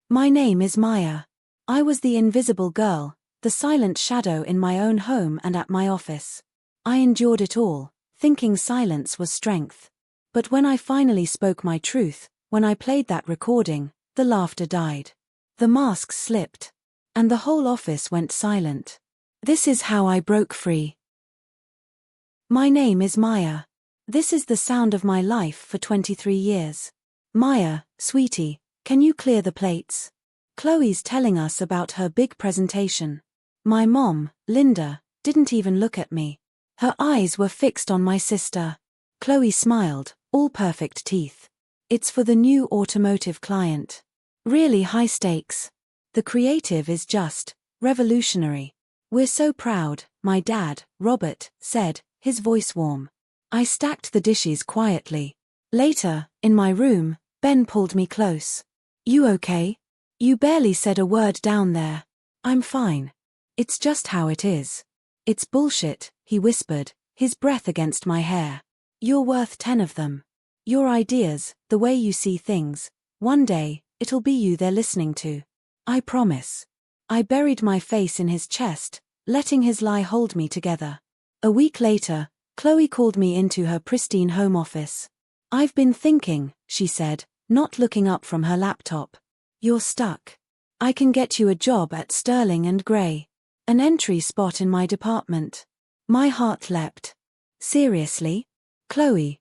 My name is Maya. I was the invisible girl, the silent shadow in my own home and at my office. I endured it all, thinking silence was strength. But when I finally spoke my truth, when I played that recording, the laughter died. The masks slipped. And the whole office went silent. This is how I broke free. My name is Maya. This is the sound of my life for 23 years. Maya, sweetie, can you clear the plates? Chloe's telling us about her big presentation. My mom, Linda, didn't even look at me. Her eyes were fixed on my sister. Chloe smiled, all perfect teeth. It's for the new automotive client. Really high stakes. The creative is just revolutionary. We're so proud, my dad, Robert, said, his voice warm. I stacked the dishes quietly. Later, in my room, Ben pulled me close. You okay? You barely said a word down there. I'm fine. It's just how it is. It's bullshit, he whispered, his breath against my hair. You're worth 10 of them. Your ideas, the way you see things, one day, it'll be you they're listening to. I promise. I buried my face in his chest, letting his lie hold me together. A week later, Chloe called me into her pristine home office. I've been thinking, she said, not looking up from her laptop. You're stuck. I can get you a job at Sterling and Gray. An entry spot in my department. My heart leapt. Seriously? Chloe,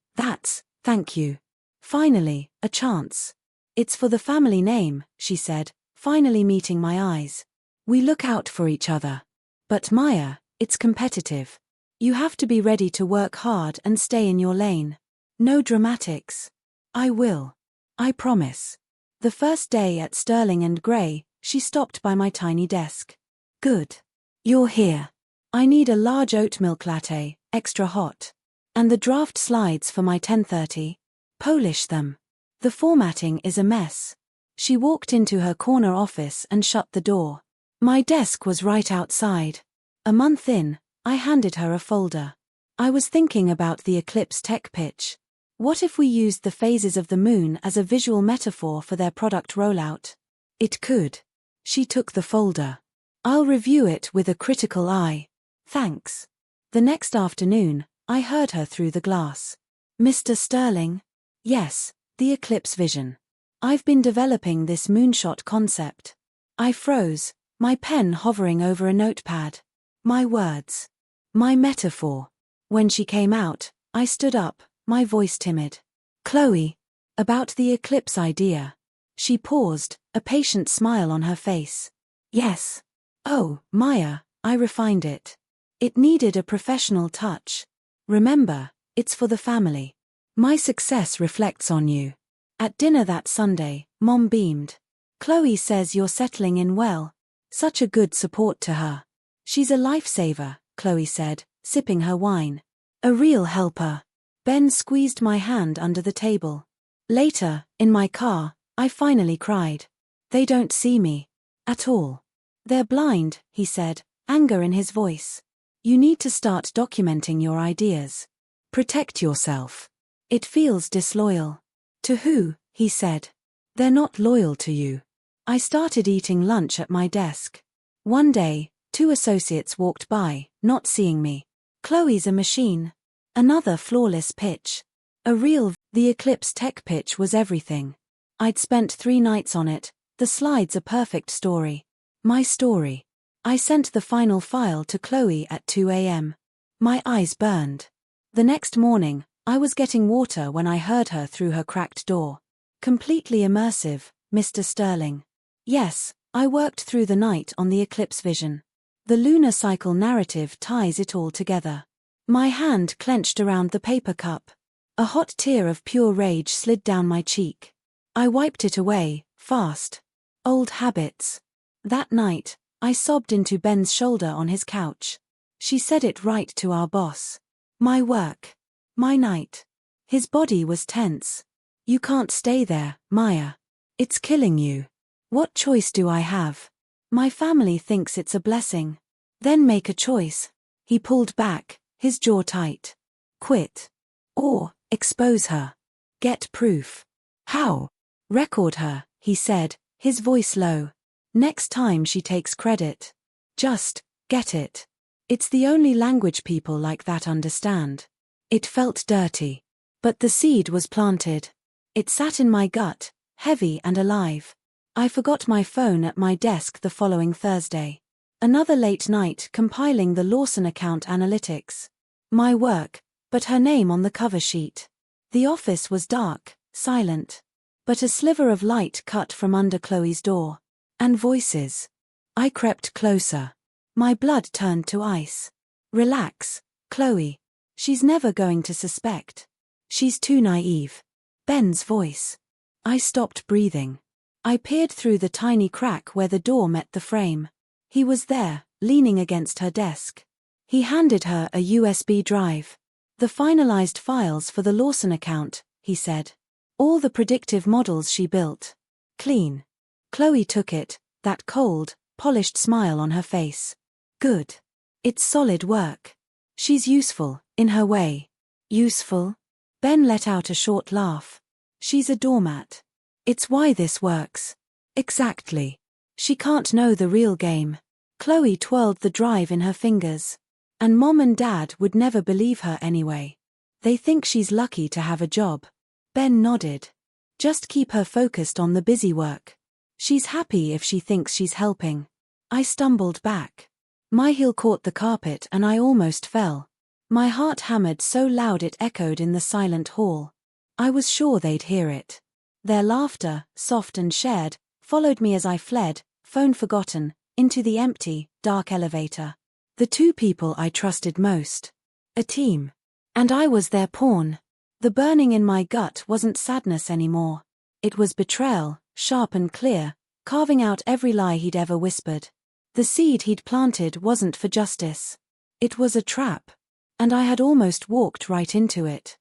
thank you. Finally, a chance. It's for the family name, she said, finally meeting my eyes. We look out for each other. But Maya, it's competitive. You have to be ready to work hard and stay in your lane. No dramatics. I will. I promise. The first day at Sterling and Gray, she stopped by my tiny desk. Good. You're here. I need a large oat milk latte, extra hot. And the draft slides for my 10:30. Polish them. The formatting is a mess. She walked into her corner office and shut the door. My desk was right outside. A month in, I handed her a folder. I was thinking about the eclipse tech pitch. What if we used the phases of the moon as a visual metaphor for their product rollout? It could. She took the folder. I'll review it with a critical eye. Thanks. The next afternoon, I heard her through the glass. Mr. Sterling? Yes, the eclipse vision. I've been developing this moonshot concept. I froze, my pen hovering over a notepad. My words. My metaphor. When she came out, I stood up, my voice timid. Chloe. About the eclipse idea. She paused, a patient smile on her face. Yes. Oh, Maya, I refined it. It needed a professional touch. Remember, it's for the family. My success reflects on you. At dinner that Sunday, Mom beamed. Chloe says you're settling in well. Such a good support to her. She's a lifesaver, Chloe said, sipping her wine. A real helper. Ben squeezed my hand under the table. Later, in my car, I finally cried. They don't see me. At all. They're blind, he said, anger in his voice. You need to start documenting your ideas. Protect yourself. It feels disloyal. To who? He said. They're not loyal to you. I started eating lunch at my desk. One day, 2 associates walked by, not seeing me. Chloe's a machine. Another flawless pitch. The eclipse tech pitch was everything. I'd spent 3 nights on it, the slides a perfect story. My story. I sent the final file to Chloe at 2 a.m. My eyes burned. The next morning, I was getting water when I heard her through her cracked door. Completely immersive, Mr. Sterling. Yes, I worked through the night on the eclipse vision. The lunar cycle narrative ties it all together. My hand clenched around the paper cup. A hot tear of pure rage slid down my cheek. I wiped it away, fast. Old habits. That night, I sobbed into Ben's shoulder on his couch. She said it right to our boss. My work. My night. His body was tense. You can't stay there, Maya. It's killing you. What choice do I have? My family thinks it's a blessing. Then make a choice. He pulled back, his jaw tight. Quit. Or, expose her. Get proof. How? Record her, he said, His voice low. Next time she takes credit. Just get it. It's the only language people like that understand. It felt dirty. But the seed was planted. It sat in my gut, heavy and alive. I forgot my phone at my desk the following Thursday. Another late night compiling the Lawson account analytics. My work, but her name on the cover sheet. The office was dark, silent. But a sliver of light cut from under Chloe's door. And voices. I crept closer. My blood turned to ice. Relax, Chloe. She's never going to suspect. She's too naive. Ben's voice. I stopped breathing. I peered through the tiny crack where the door met the frame. He was there, leaning against her desk. He handed her a USB drive. The finalized files for the Lawson account, he said. All the predictive models she built. Clean. Chloe took it, that cold, polished smile on her face. Good. It's solid work. She's useful, in her way. Useful? Ben let out a short laugh. She's a doormat. It's why this works. Exactly. She can't know the real game. Chloe twirled the drive in her fingers. And Mom and Dad would never believe her anyway. They think she's lucky to have a job. Ben nodded. Just keep her focused on the busy work. She's happy if she thinks she's helping. I stumbled back. My heel caught the carpet and I almost fell. My heart hammered so loud it echoed in the silent hall. I was sure they'd hear it. Their laughter, soft and shared, followed me as I fled, phone forgotten, into the empty, dark elevator. The two people I trusted most. A team. And I was their pawn. The burning in my gut wasn't sadness anymore. It was betrayal, sharp and clear, carving out every lie he'd ever whispered. The seed he'd planted wasn't for justice. It was a trap. And I had almost walked right into it.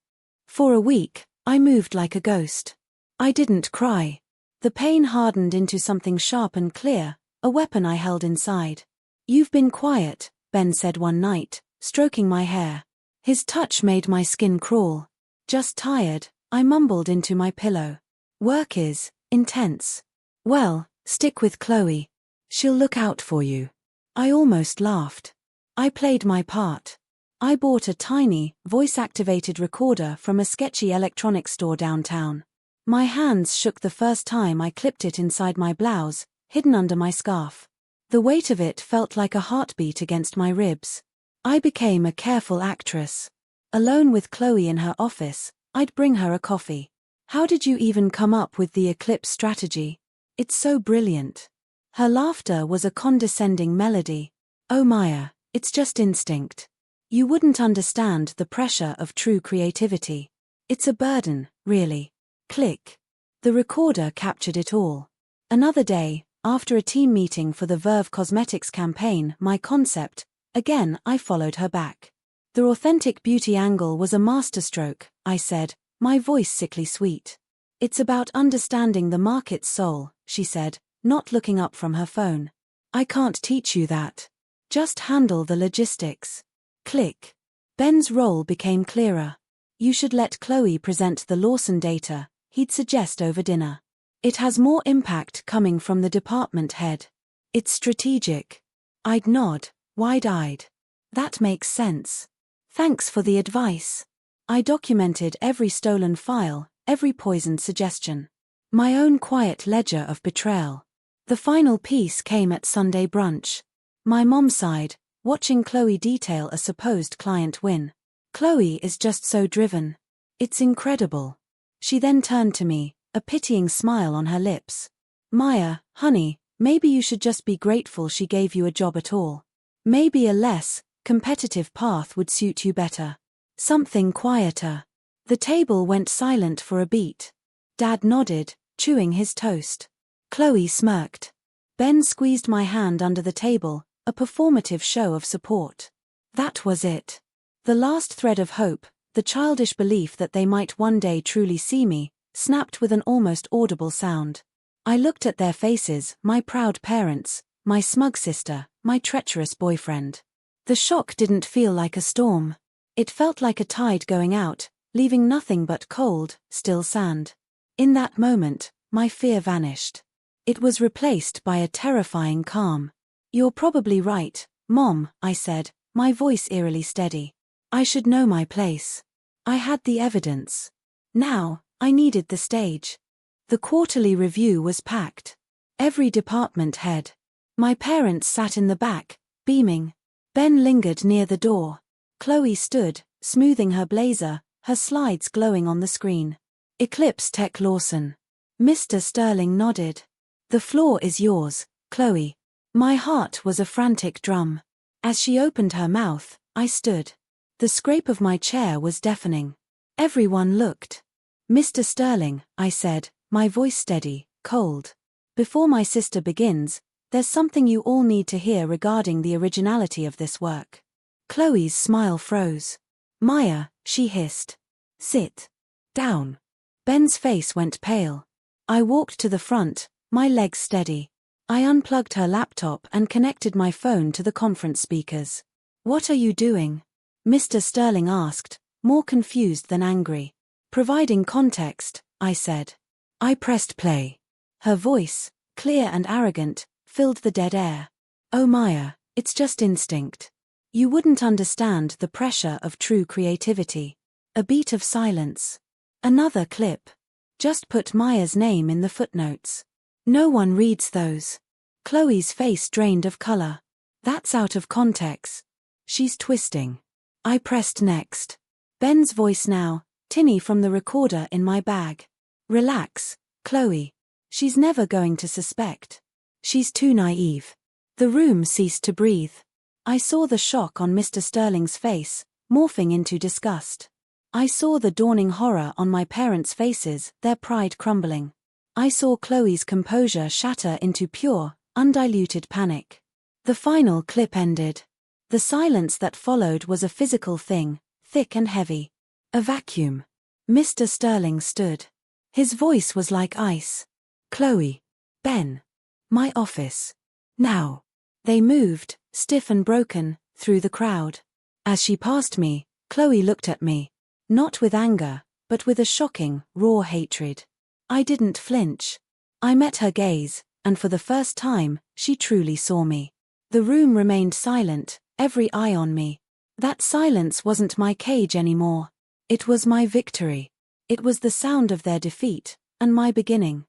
For a week, I moved like a ghost. I didn't cry. The pain hardened into something sharp and clear, a weapon I held inside. You've been quiet, Ben said one night, stroking my hair. His touch made my skin crawl. Just tired, I mumbled into my pillow. Work is intense. Well, stick with Chloe. She'll look out for you. I almost laughed. I played my part. I bought a tiny, voice-activated recorder from a sketchy electronics store downtown. My hands shook the first time I clipped it inside my blouse, hidden under my scarf. The weight of it felt like a heartbeat against my ribs. I became a careful actress. Alone with Chloe in her office, I'd bring her a coffee. How did you even come up with the eclipse strategy? It's so brilliant. Her laughter was a condescending melody. Oh Maya, it's just instinct. You wouldn't understand the pressure of true creativity. It's a burden, really. Click. The recorder captured it all. Another day, after a team meeting for the Verve Cosmetics campaign, my concept, again I followed her back. The authentic beauty angle was a masterstroke, I said, my voice sickly sweet. It's about understanding the market's soul, she said, not looking up from her phone. I can't teach you that. Just handle the logistics. Click. Ben's role became clearer. You should let Chloe present the Lawson data, he'd suggest over dinner. It has more impact coming from the department head. It's strategic. I'd nod, wide-eyed. That makes sense. Thanks for the advice. I documented every stolen file, every poisoned suggestion. My own quiet ledger of betrayal. The final piece came at Sunday brunch. My mom sighed, watching Chloe detail a supposed client win. Chloe is just so driven. It's incredible. She then turned to me, a pitying smile on her lips. Maya, honey, maybe you should just be grateful she gave you a job at all. Maybe a less competitive path would suit you better. Something quieter. The table went silent for a beat. Dad nodded, chewing his toast. Chloe smirked. Ben squeezed my hand under the table, a performative show of support. That was it. The last thread of hope, the childish belief that they might one day truly see me, snapped with an almost audible sound. I looked at their faces, my proud parents, my smug sister, my treacherous boyfriend. The shock didn't feel like a storm. It felt like a tide going out, leaving nothing but cold, still sand. In that moment, my fear vanished. It was replaced by a terrifying calm. "You're probably right, Mom," I said, my voice eerily steady. "I should know my place. I had the evidence. Now, I needed the stage." The quarterly review was packed. Every department head. My parents sat in the back, beaming. Ben lingered near the door. Chloe stood, smoothing her blazer, her slides glowing on the screen. "Eclipse Tech Lawson." Mr. Sterling nodded. "The floor is yours, Chloe." My heart was a frantic drum. As she opened her mouth, I stood. The scrape of my chair was deafening. Everyone looked. "Mr. Sterling," I said, my voice steady, cold. "Before my sister begins, there's something you all need to hear regarding the originality of this work." Chloe's smile froze. "Maya," she hissed. "Sit down." Ben's face went pale. I walked to the front, my legs steady. I unplugged her laptop and connected my phone to the conference speakers. "What are you doing?" Mr. Sterling asked, more confused than angry. "Providing context," I said. I pressed play. Her voice, clear and arrogant, filled the dead air. "Oh Maya, it's just instinct. You wouldn't understand the pressure of true creativity." A beat of silence. Another clip. "Just put Maya's name in the footnotes. No one reads those." Chloe's face drained of color. "That's out of context. She's twisting." I pressed next. Ben's voice now, tinny from the recorder in my bag. "Relax, Chloe. She's never going to suspect. She's too naive." The room ceased to breathe. I saw the shock on Mr. Sterling's face, morphing into disgust. I saw the dawning horror on my parents' faces, their pride crumbling. I saw Chloe's composure shatter into pure, undiluted panic. The final clip ended. The silence that followed was a physical thing, thick and heavy. A vacuum. Mr. Sterling stood. His voice was like ice. "Chloe. Ben. My office. Now." They moved, stiff and broken, through the crowd. As she passed me, Chloe looked at me. Not with anger, but with a shocking, raw hatred. I didn't flinch. I met her gaze, and for the first time, she truly saw me. The room remained silent, every eye on me. That silence wasn't my cage anymore. It was my victory. It was the sound of their defeat, and my beginning.